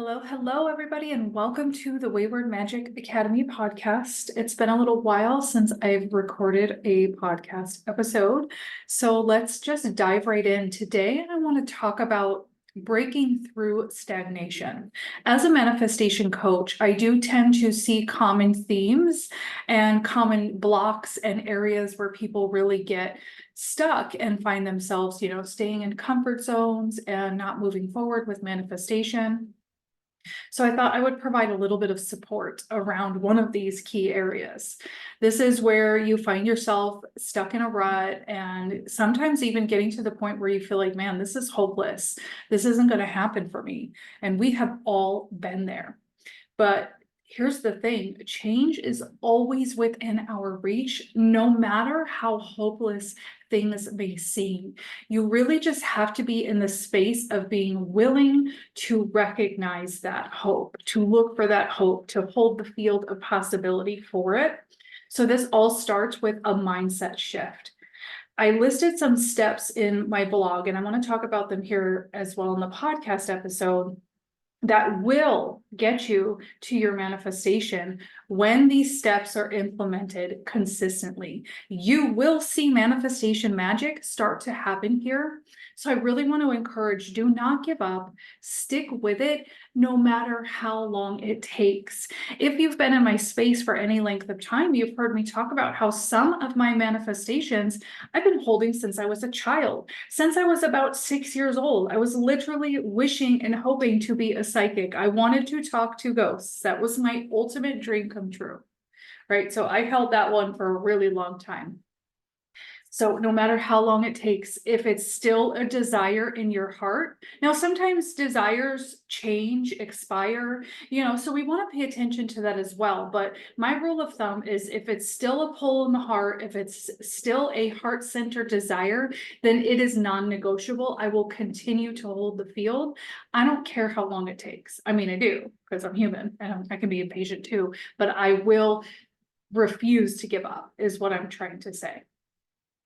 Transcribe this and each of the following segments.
Hello, everybody, and welcome to the Wayward Magic Academy podcast. It's been a little while since I've recorded a podcast episode, so let's just dive right in. Today, I want to talk about breaking through stagnation. As a manifestation coach, I do tend to see common themes and common blocks and areas where people really get stuck and find themselves, staying in comfort zones and not moving forward with manifestation. So I thought I would provide a little bit of support around one of these key areas. This is where you find yourself stuck in a rut and sometimes even getting to the point where you feel like, man, this is hopeless. This isn't going to happen for me. And we have all been there. But here's the thing, change is always within our reach, no matter how hopeless things may seem. You really just have to be in the space of being willing to recognize that hope, to look for that hope, to hold the field of possibility for it. So this all starts with a mindset shift. I listed some steps in my blog, and I want to talk about them here as well in the podcast episode that will get you to your manifestation when these steps are implemented consistently. You will see manifestation magic start to happen here. So I really want to encourage, do not give up, stick with it no matter how long it takes. If you've been in my space for any length of time, you've heard me talk about how some of my manifestations I've been holding since I was a child. Since I was about 6 years old, I was literally wishing and hoping to be a psychic. I wanted to talk to ghosts. That was my ultimate dream come true, right? So I held that one for a really long time. So no matter how long it takes, if it's still a desire in your heart, now sometimes desires change, expire, so we want to pay attention to that as well. But my rule of thumb is if it's still a pull in the heart, if it's still a heart-centered desire, then it is non-negotiable. I will continue to hold the field. I don't care how long it takes. I mean, I do, because I'm human and I can be impatient too, but I will refuse to give up, is what I'm trying to say.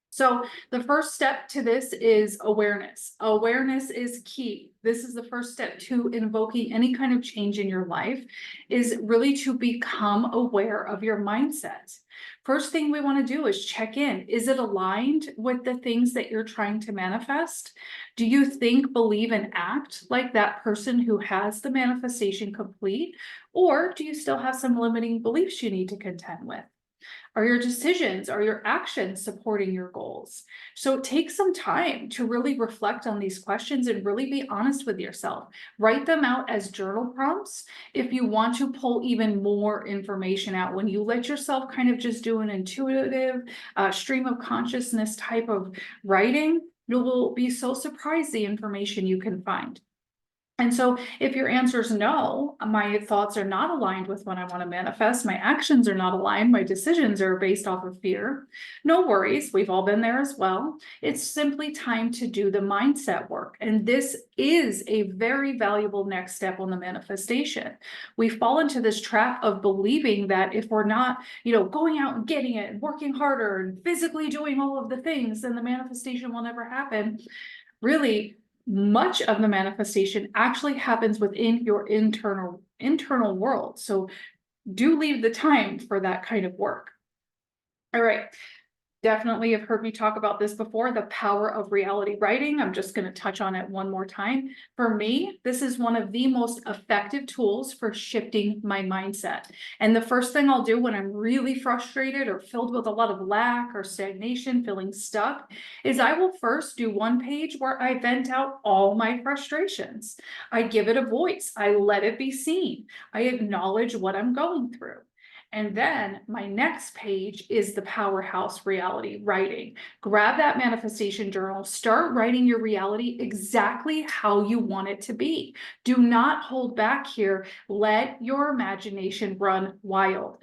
So the first step to this is awareness. Awareness is key. This is the first step to invoking any kind of change in your life, is really to become aware of your mindset. First thing we want to do is check in. Is it aligned with the things that you're trying to manifest? Do you think, believe, and act like that person who has the manifestation complete? Or do you still have some limiting beliefs you need to contend with? Are your decisions, are your actions supporting your goals? So take some time to really reflect on these questions and really be honest with yourself. Write them out as journal prompts. If you want to pull even more information out, when you let yourself kind of just do an intuitive stream of consciousness type of writing, you will be so surprised the information you can find. And so if your answer is no, my thoughts are not aligned with what I want to manifest, my actions are not aligned, my decisions are based off of fear, no worries, we've all been there as well. It's simply time to do the mindset work. And this is a very valuable next step on the manifestation. We fall into this trap of believing that if we're not, going out and getting it and working harder and physically doing all of the things, then the manifestation will never happen. Really, much of the manifestation actually happens within your internal world. So do leave the time for that kind of work. All right. Definitely have heard me talk about this before, the power of reality writing. I'm just going to touch on it one more time. For me, this is one of the most effective tools for shifting my mindset. And the first thing I'll do when I'm really frustrated or filled with a lot of lack or stagnation, feeling stuck, is I will first do one page where I vent out all my frustrations. I give it a voice. I let it be seen. I acknowledge what I'm going through. And then my next page is the powerhouse reality writing. Grab that manifestation journal, start writing your reality exactly how you want it to be. Do not hold back here. Let your imagination run wild.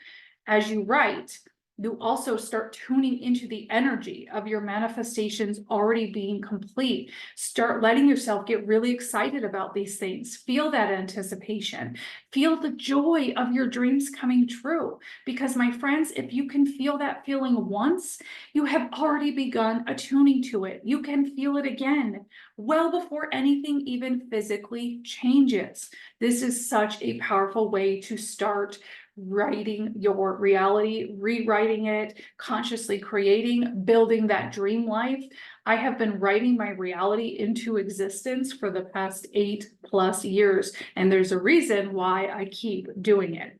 As you write, you also start tuning into the energy of your manifestations already being complete. Start letting yourself get really excited about these things. Feel that anticipation. Feel the joy of your dreams coming true. Because, my friends, if you can feel that feeling once, you have already begun attuning to it. You can feel it again, well before anything even physically changes. This is such a powerful way to start writing your reality, rewriting it, consciously creating, building that dream life. I have been writing my reality into existence for the past 8+ years, and there's a reason why I keep doing it.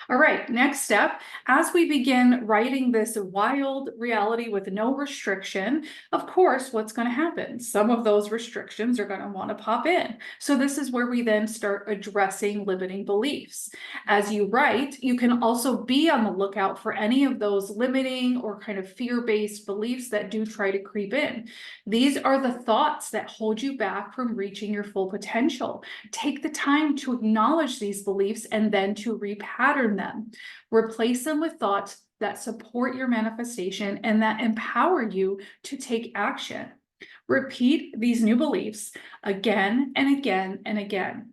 All right, next step, as we begin writing this wild reality with no restriction, of course, what's going to happen? Some of those restrictions are going to want to pop in. So this is where we then start addressing limiting beliefs. As you write, you can also be on the lookout for any of those limiting or kind of fear-based beliefs that do try to creep in. These are the thoughts that hold you back from reaching your full potential. Take the time to acknowledge these beliefs and then to repattern them. Replace them with thoughts that support your manifestation and that empower you to take action. Repeat these new beliefs again and again and again.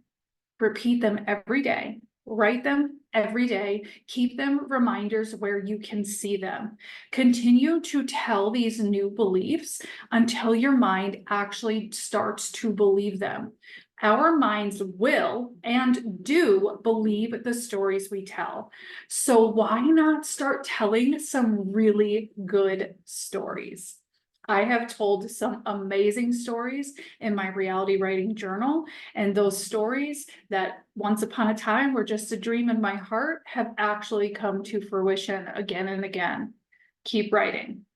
Repeat them every day. Write them every day. Keep them reminders where you can see them. Continue to tell these new beliefs until your mind actually starts to believe them. Our minds will and do believe the stories we tell. So why not start telling some really good stories? I have told some amazing stories in my reality writing journal, and those stories that once upon a time were just a dream in my heart have actually come to fruition again and again. Keep writing.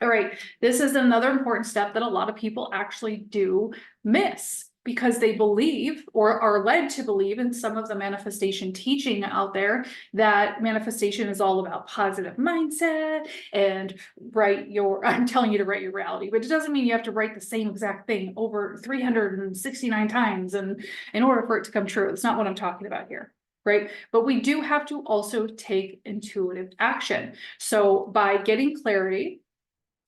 All right, this is another important step that a lot of people actually do miss, because they believe or are led to believe in some of the manifestation teaching out there that manifestation is all about positive mindset and I'm telling you to write your reality, but it doesn't mean you have to write the same exact thing over 369 times and in order for it to come true. That's not what I'm talking about here. Right? But we do have to also take intuitive action. So by getting clarity,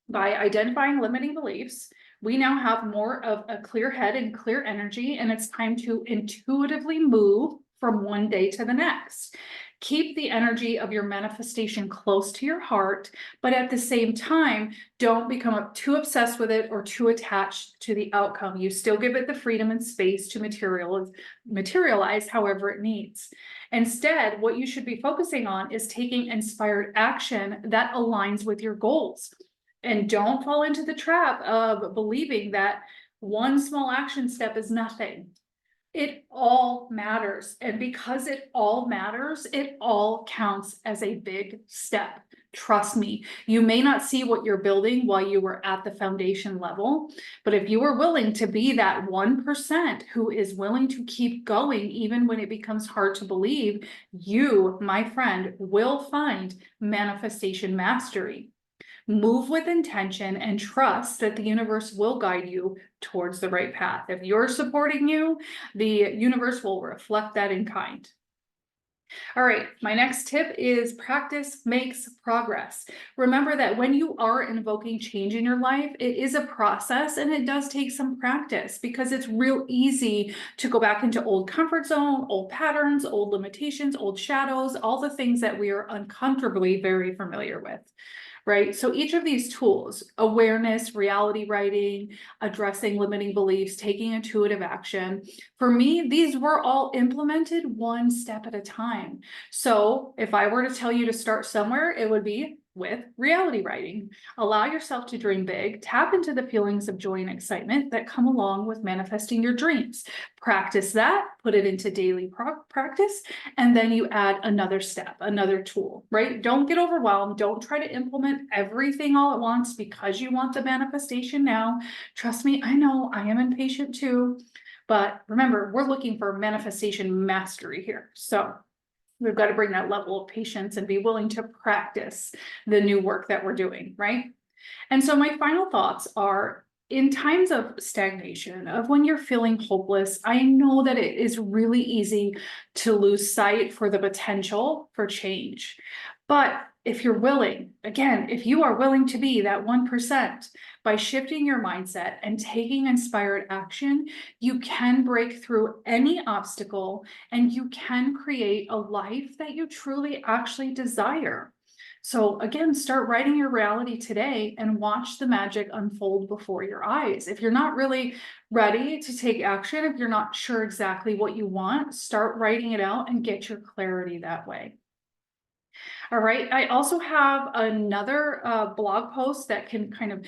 by identifying limiting beliefs, we now have more of a clear head and clear energy, and it's time to intuitively move from one day to the next. Keep the energy of your manifestation close to your heart, but at the same time, don't become too obsessed with it or too attached to the outcome. You still give it the freedom and space to materialize however it needs. Instead, what you should be focusing on is taking inspired action that aligns with your goals. And don't fall into the trap of believing that one small action step is nothing. It all matters. And because it all matters, it all counts as a big step. Trust me, you may not see what you're building while you were at the foundation level, but if you are willing to be that 1% who is willing to keep going, even when it becomes hard to believe, you, my friend, will find manifestation mastery. Move with intention and trust that the universe will guide you towards the right path. If you're supporting you, the universe will reflect that in kind. All right, my next tip is practice makes progress. Remember that when you are invoking change in your life, it is a process and it does take some practice, because it's real easy to go back into old comfort zone, old patterns, old limitations, old shadows, all the things that we are uncomfortably very familiar with. Right? So each of these tools, awareness, reality writing, addressing limiting beliefs, taking intuitive action, for me, these were all implemented one step at a time. So if I were to tell you to start somewhere, it would be with reality writing. Allow yourself to dream big, tap into the feelings of joy and excitement that come along with manifesting your dreams. Practice that, put it into daily practice, and then you add another step, another tool, right? Don't get overwhelmed. Don't try to implement everything all at once because you want the manifestation now. Trust me, I know I am impatient too, but remember, we're looking for manifestation mastery here. So we've got to bring that level of patience and be willing to practice the new work that we're doing, right? And so my final thoughts are, in times of stagnation, of when you're feeling hopeless, I know that it is really easy to lose sight for the potential for change. But if you're willing, again, if you are willing to be that 1%, by shifting your mindset and taking inspired action, you can break through any obstacle and you can create a life that you truly actually desire. So again, start writing your reality today and watch the magic unfold before your eyes. If you're not really ready to take action, if you're not sure exactly what you want, start writing it out and get your clarity that way. All right. I also have another blog post that can kind of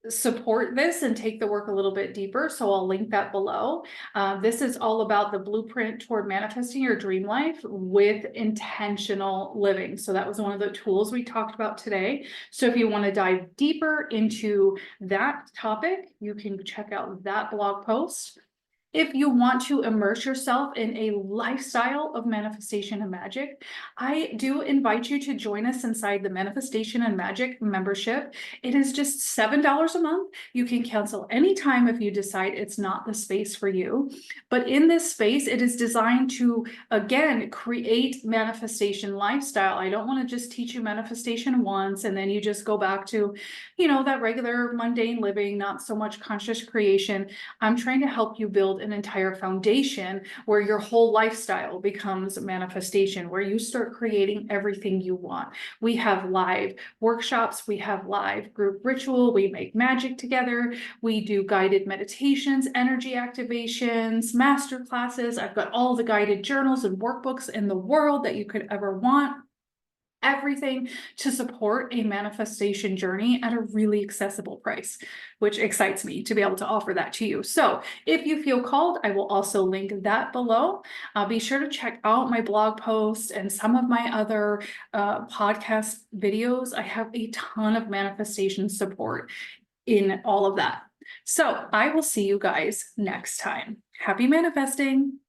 support this and take the work a little bit deeper. So I'll link that below. This is all about the blueprint toward manifesting your dream life with intentional living. So that was one of the tools we talked about today. So if you want to dive deeper into that topic, you can check out that blog post. If you want to immerse yourself in a lifestyle of manifestation and magic, I do invite you to join us inside the Manifestation and Magic membership. It is just $7 a month. You can cancel anytime if you decide it's not the space for you. But in this space, it is designed to, again, create manifestation lifestyle. I don't want to just teach you manifestation once and then you just go back to, that regular mundane living, not so much conscious creation. I'm trying to help you build an entire foundation where your whole lifestyle becomes manifestation, where you start creating everything you want. We have live workshops, we have live group ritual, we make magic together, we do guided meditations, energy activations, master classes. I've got all the guided journals and workbooks in the world that you could ever want. Everything to support a manifestation journey at a really accessible price, which excites me to be able to offer that to you. So if you feel called, I will also link that below. Be sure to check out my blog post and some of my other podcast videos. I have a ton of manifestation support in all of that. So I will see you guys next time. Happy manifesting.